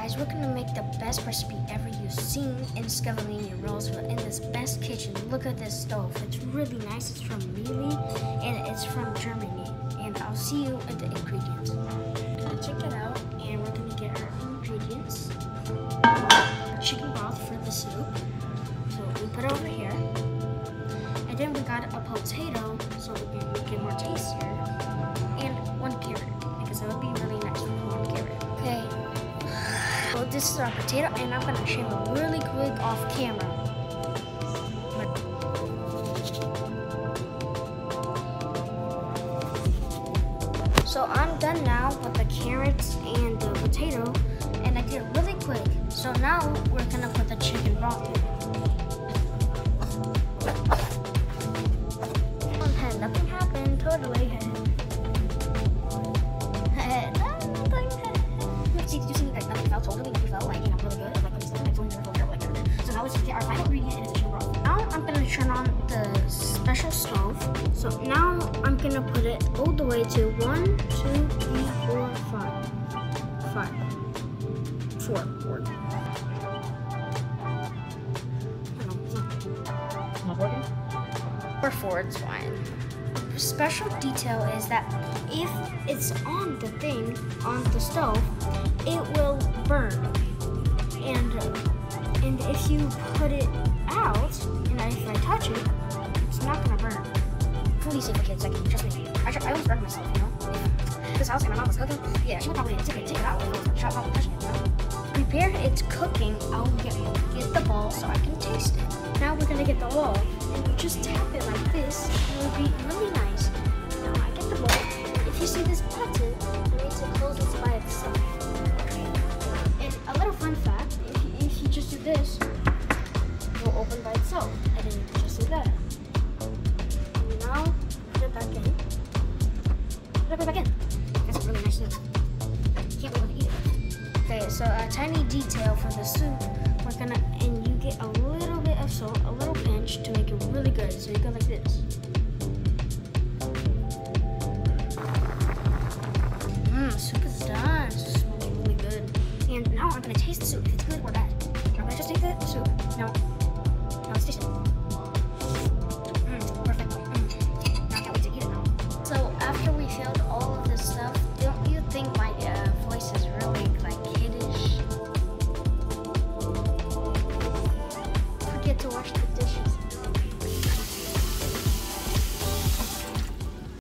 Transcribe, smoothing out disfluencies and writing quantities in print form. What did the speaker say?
guys, we're gonna make the best recipe ever you've seen in Scavolini Roseville in this best kitchen. Look at this stove. It's really nice. It's from Miele and it's from Germany. And I'll see you at the ingredients. Gonna check it out, and we're gonna get our ingredients. Chicken broth for the soup. So we put it over here. And then we got a potato, so we can make it more tastier. And 1 carrot, because it would be really nice with 1 carrot. Okay. So this is our potato, and I'm gonna shave it really quick off camera. So I'm done now with the carrots and the potato, and I did it really quick. So now we're gonna put the chicken broth in. Nothing happened, totally. You see, like nothing felt totally. You felt like, you know, really good. Like it's like really like everything. So now let's get our final ingredient, and it's chicken broth. Now I'm gonna turn on the special stove. So now I'm gonna put it all the way to 1, 2, 3, 4, 5. 4. Not working? Or 4, it's fine. Special detail is that if it's on the thing, on the stove, it will burn. And if you put it out, and if I touch it, it's not gonna burn. Fully safe for kids, like, trust me. I almost burned myself, you know? Because I was like, my mom was cooking. Yeah, she would probably take it out and try to touch it, you know? Prepare it's cooking, I'll get the bowl so I can taste it. Now we're gonna get the bowl, and you just tap it like this, and it'll be really nice. Now I get the bowl. If you see this button, it means it closes by itself. And a little fun fact, if you just do this, it will open by itself. And then you can just do that. And now, put it back in. Put it back in. That's a really nice soup. Can't wait to eat it. Okay, so a tiny detail for the soup, and you get a little bit of salt, a little pinch to make it really good. So you go like this.